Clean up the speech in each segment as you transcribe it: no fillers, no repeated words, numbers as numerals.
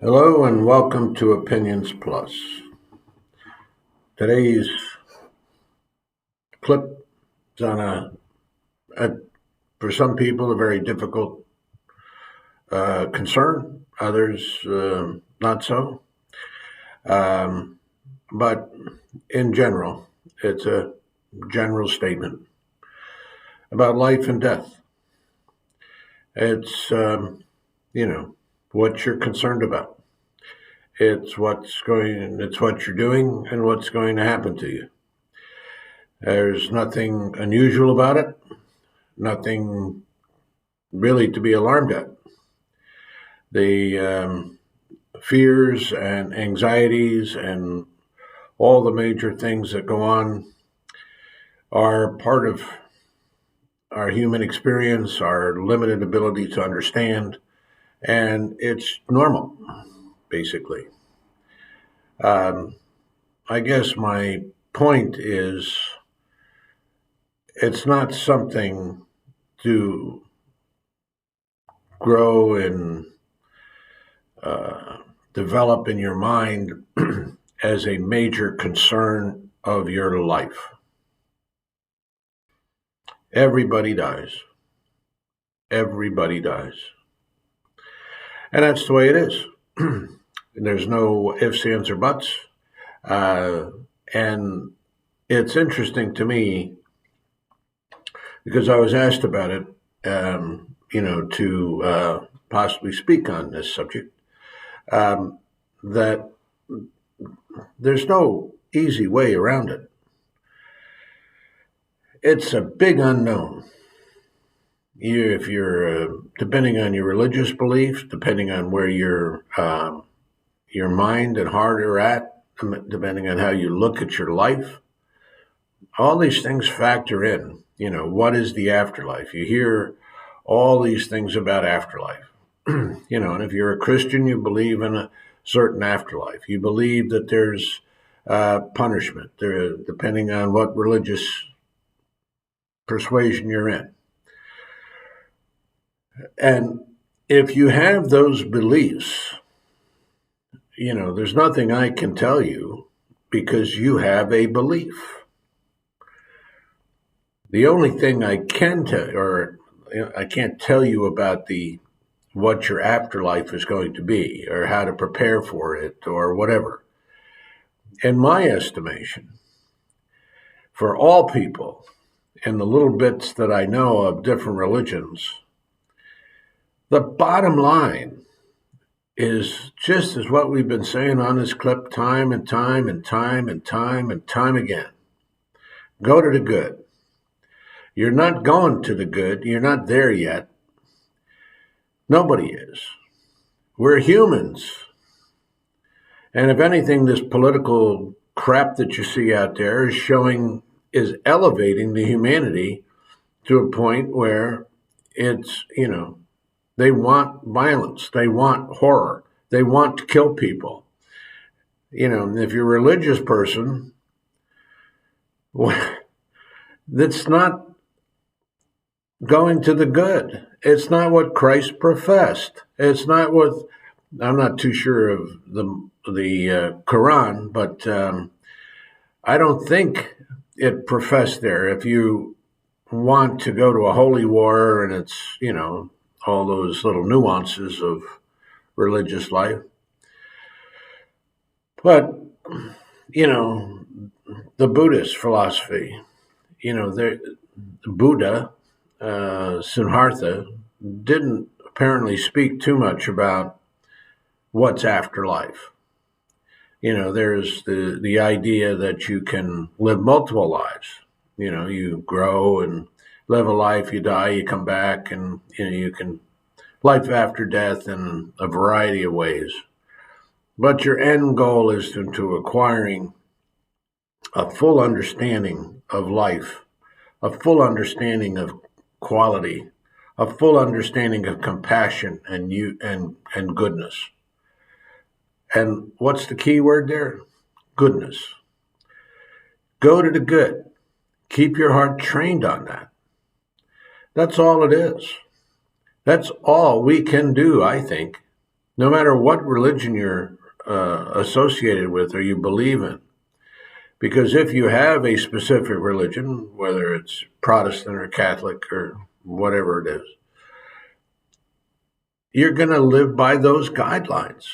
Hello and welcome to Opinions Plus. Today's clip is on a for some people, a very difficult concern, others not so. Um, but in general, it's a general statement about life and death. It's, what you're concerned about. It's what you're doing and what's going to happen to you. There's nothing unusual about it, nothing really to be alarmed at. The fears and anxieties and all the major things that go on are part of our human experience, our limited ability to understand, and it's normal, basically. Um, I guess my point is it's not something to grow and uh, develop in your mind as a major concern of your life. Everybody dies. Everybody dies. And that's the way it is. There's no ifs, ands, or buts. Uh, and it's interesting to me because I was asked about it, to possibly speak on this subject, um, that there's no easy way around it. It's a big unknown. If you're depending on your religious beliefs, depending on where your mind and heart are at, depending on how you look at your life, all these things factor in. What is the afterlife? You hear all these things about afterlife. And if you're a Christian, you believe in a certain afterlife. You believe that there's punishment, there, depending on what religious persuasion you're in. And if you have those beliefs, there's nothing I can tell you because you have a belief. The only thing I can tell, or I can't tell you about what your afterlife is going to be, or how to prepare for it, or whatever. In my estimation, for all people, and the little bits that I know of different religions, the bottom line is just as what we've been saying on this clip time and time and time and time and time again. Go to the good. You're not going to the good. You're not there yet. Nobody is. We're humans. And if anything, this political crap that you see out there is elevating the humanity to a point where it's, they want violence. They want horror. They want to kill people. If you're a religious person, that's not going to the good. It's not what Christ professed. It's not what I'm not too sure of the Quran, but I don't think it professed there. If you want to go to a holy war, and it's all those little nuances of religious life, but the Buddhist philosophy, the Buddha, Siddhartha, didn't apparently speak too much about what's afterlife. There's the idea that you can live multiple lives. You grow and live a life, you die, you come back, and you can life after death in a variety of ways. But your end goal is to acquiring a full understanding of life, a full understanding of quality, a full understanding of compassion and goodness. And what's the key word there? Goodness. Go to the good. Keep your heart trained on that. That's all it is. That's all we can do, I think. no matter what religion you're associated with or you believe in. Because if you have a specific religion, whether it's Protestant or Catholic or whatever it is, you're going to live by those guidelines.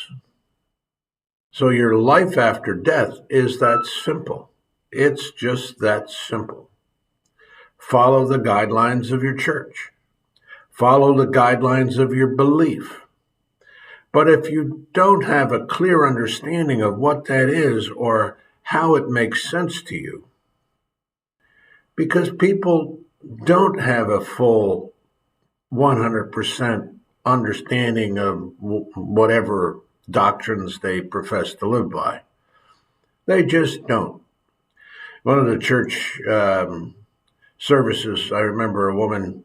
So your life after death is that simple. It's just that simple. Follow the guidelines of your church. Follow the guidelines of your belief. But if you don't have a clear understanding of what that is or how it makes sense to you, because people don't have a full 100% understanding of whatever doctrines they profess to live by. They just don't. One of the church services, I remember a woman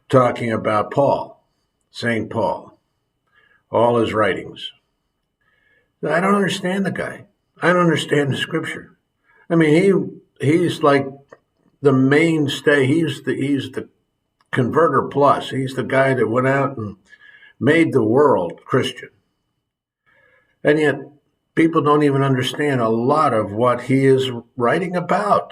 talking about Paul, St. Paul, all his writings. I don't understand the guy. I don't understand the scripture. I mean, he's like the mainstay. He's the converter plus. He's the guy that went out and made the world Christian. And yet, people don't even understand a lot of what he is writing about.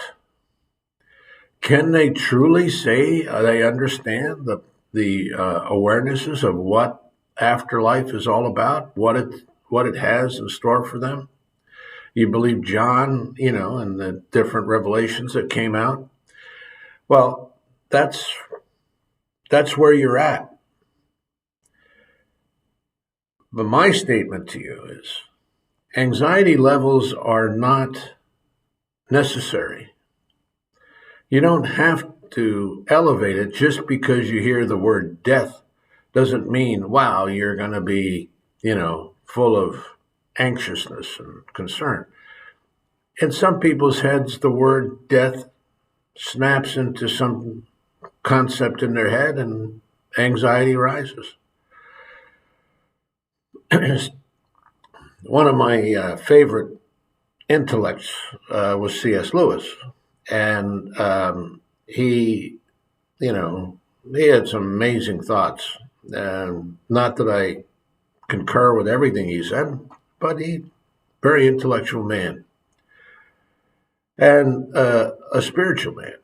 Can they truly say they understand the awarenesses of what afterlife is all about, what it has in store for them? You believe John, and the different revelations that came out. Well, that's where you're at. But my statement to you is anxiety levels are not necessary. You don't have to elevate it just because you hear the word death. Doesn't mean, wow, you're going to be, full of anxiousness and concern. In some people's heads, the word death snaps into some concept in their head and anxiety rises. One of my favorite intellects was C.S. Lewis. And he had some amazing thoughts. Not that I concur with everything he said, but very intellectual man. And a spiritual man,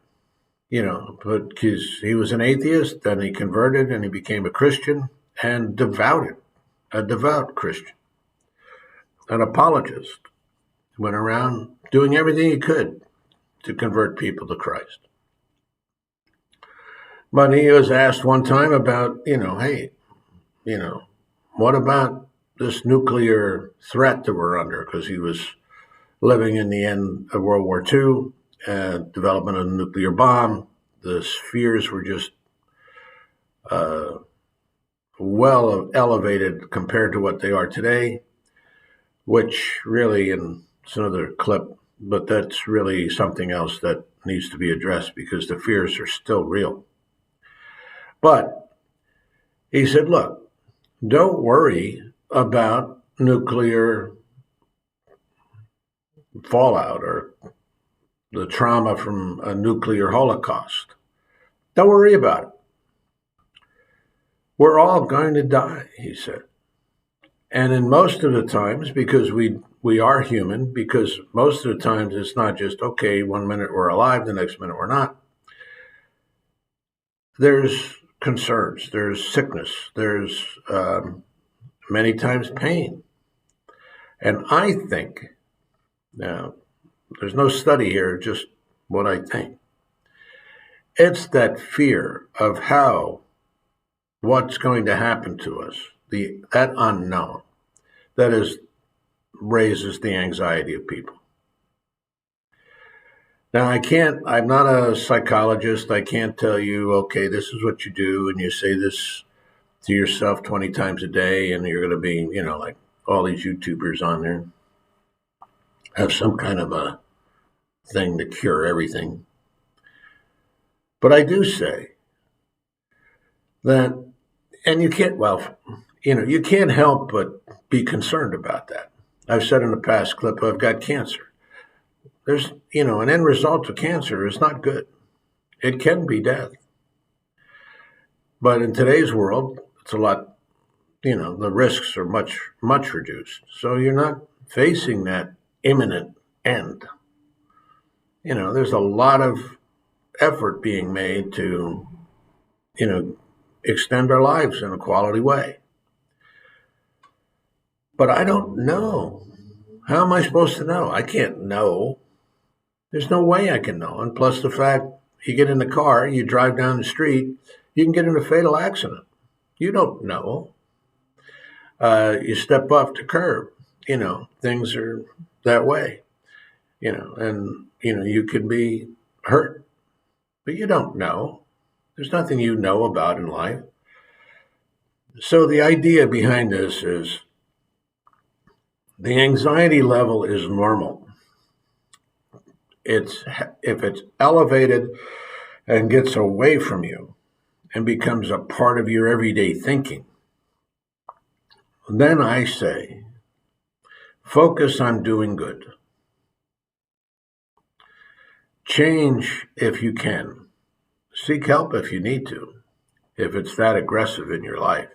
because he was an atheist, then he converted and he became a Christian and a devout Christian, an apologist, went around doing everything he could to convert people to Christ. But he was asked one time about, hey, what about this nuclear threat that we're under? Because he was living in the end of World War II, development of a nuclear bomb. The fears were just well elevated compared to what they are today, which really, and it's another clip, but that's really something else that needs to be addressed because the fears are still real. But he said, look, don't worry about nuclear fallout or the trauma from a nuclear holocaust. Don't worry about it. We're all going to die, he said. And in most of the times, because we are human, because most of the times it's not just, okay, 1 minute we're alive, the next minute we're not. There's concerns, there's sickness, there's many times pain. And I think, now, there's no study here, just what I think. It's that fear of what's going to happen to us, that unknown, that raises the anxiety of people. Now, I'm not a psychologist. I can't tell you, okay, this is what you do, and you say this to yourself 20 times a day, and you're going to be, like all these YouTubers on there have some kind of a thing to cure everything. But I do say that, and you can't help but be concerned about that. I've said in the past clip, I've got cancer. There's, an end result of cancer is not good. It can be death. But in today's world, it's a lot the risks are much, much reduced. So you're not facing that imminent end. There's a lot of effort being made to, you know, extend our lives in a quality way. But I don't know. How am I supposed to know? I can't know. There's no way I can know. And plus the fact you get in the car, you drive down the street, you can get in a fatal accident. You don't know. You step off the curb, things are that way, and, you can be hurt, but you don't know. There's nothing you know about in life. So the idea behind this is the anxiety level is normal. It's if it's elevated and gets away from you and becomes a part of your everyday thinking, then I say focus on doing good. Change if you can. Seek help if you need to, if it's that aggressive in your life.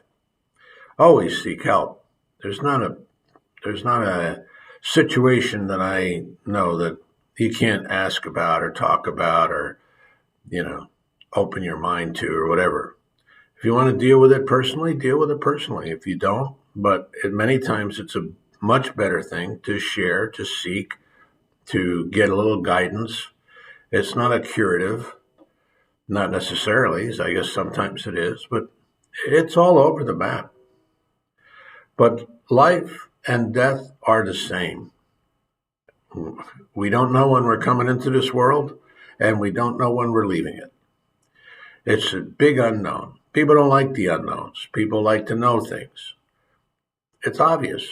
Always seek help. There's not a situation that I know that you can't ask about or talk about or, you know, open your mind to or whatever. If you want to deal with it personally, deal with it personally. If you don't, but many times it's a much better thing to share, to seek, to get a little guidance. It's not a curative, not necessarily. I guess sometimes it is, but it's all over the map. But life and death are the same. We don't know when we're coming into this world, and we don't know when we're leaving it. It's a big unknown. People don't like the unknowns. People like to know things. It's obvious.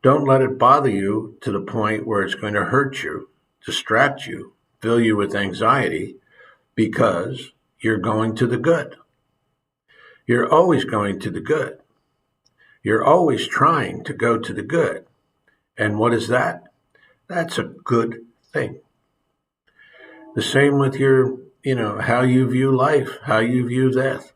Don't let it bother you to the point where it's going to hurt you, distract you, fill you with anxiety, because you're going to the good. You're always going to the good. You're always trying to go to the good. And what is that? That's a good thing. The same with your, how you view life, how you view death.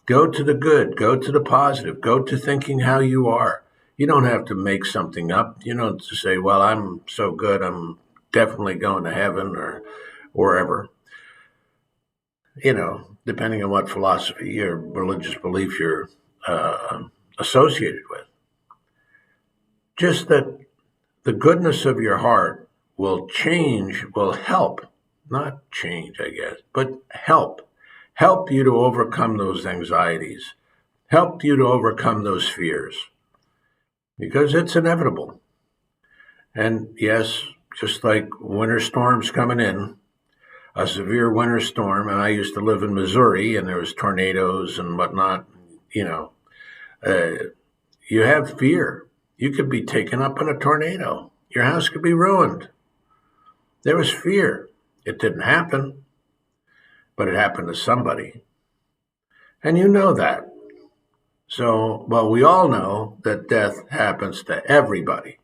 Go to the good, go to the positive, go to thinking how you are. You don't have to make something up, to say, well, I'm so good, I'm definitely going to heaven or wherever. Depending on what philosophy or religious belief you're associated with. Just that the goodness of your heart will help, not change, I guess, but help you to overcome those anxieties, help you to overcome those fears, because it's inevitable. And yes, just like winter storms coming in, a severe winter storm, and I used to live in Missouri, and there was tornadoes and whatnot, uh, you have fear. You could be taken up in a tornado. Your house could be ruined. There was fear. It didn't happen, but it happened to somebody. And you know that. So, well, we all know that death happens to everybody.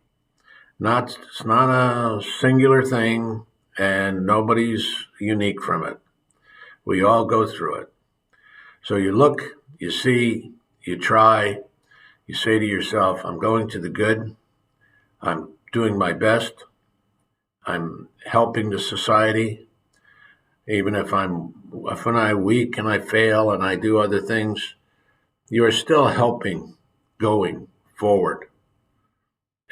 It's not a singular thing, and nobody's unique from it. We all go through it. So you look, you see, you try, you say to yourself, I'm going to the good. I'm doing my best. I'm helping the society. Even if I'm weak and I fail and I do other things, you are still helping going forward.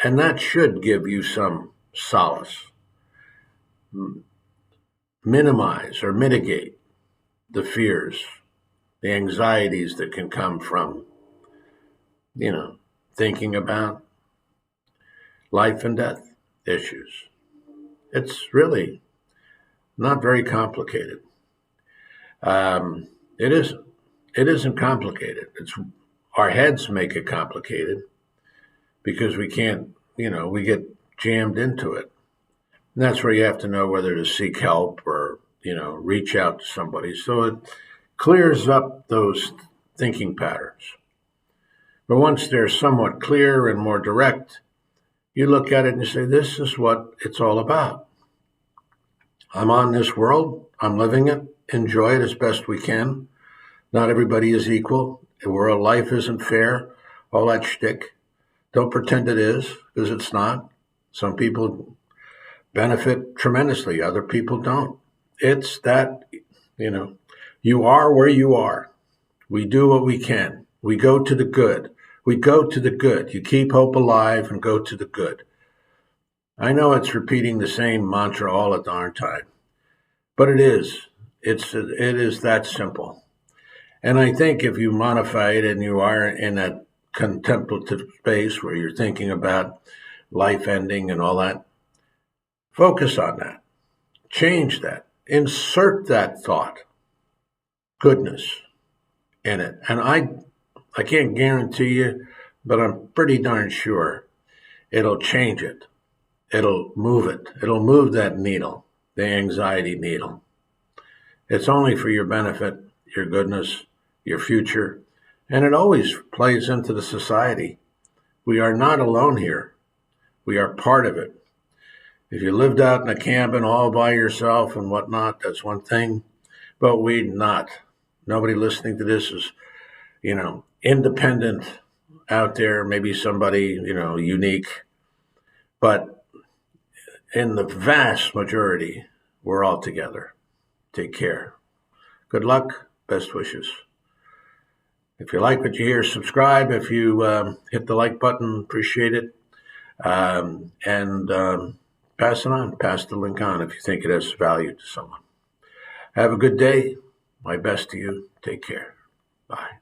And that should give you some solace. Minimize or mitigate the fears, the anxieties that can come from, thinking about life and death issues. It's really not very complicated. It isn't. It isn't complicated. It's our heads make it complicated because we can't, we get jammed into it. And that's where you have to know whether to seek help or, reach out to somebody. So it clears up those thinking patterns. But once they're somewhat clear and more direct, you look at it and you say, this is what it's all about. I'm on this world. I'm living it. Enjoy it as best we can. Not everybody is equal. The world life isn't fair, all that shtick. Don't pretend it is, because it's not. Some people benefit tremendously, other people don't. It's that, you know, you are where you are. We do what we can. We go to the good. We go to the good. You keep hope alive and go to the good. I know it's repeating the same mantra all the darn time, but it is. It is that simple. And I think if you modify it and you are in that contemplative space where you're thinking about life ending and all that, focus on that. Change that. Insert that thought, goodness, in it. And I can't guarantee you, but I'm pretty darn sure it'll change it. It'll move it. It'll move that needle, the anxiety needle. It's only for your benefit, your goodness, your future, and it always plays into the society. We are not alone here. We are part of it. If you lived out in a cabin all by yourself and whatnot, that's one thing, but we not. Nobody listening to this is, independent out there, maybe somebody, unique, but in the vast majority, we're all together. Take care. Good luck. Best wishes. If you like what you hear, subscribe. If you hit the like button, appreciate it. And pass it on. Pass the link on if you think it has value to someone. Have a good day. My best to you. Take care. Bye.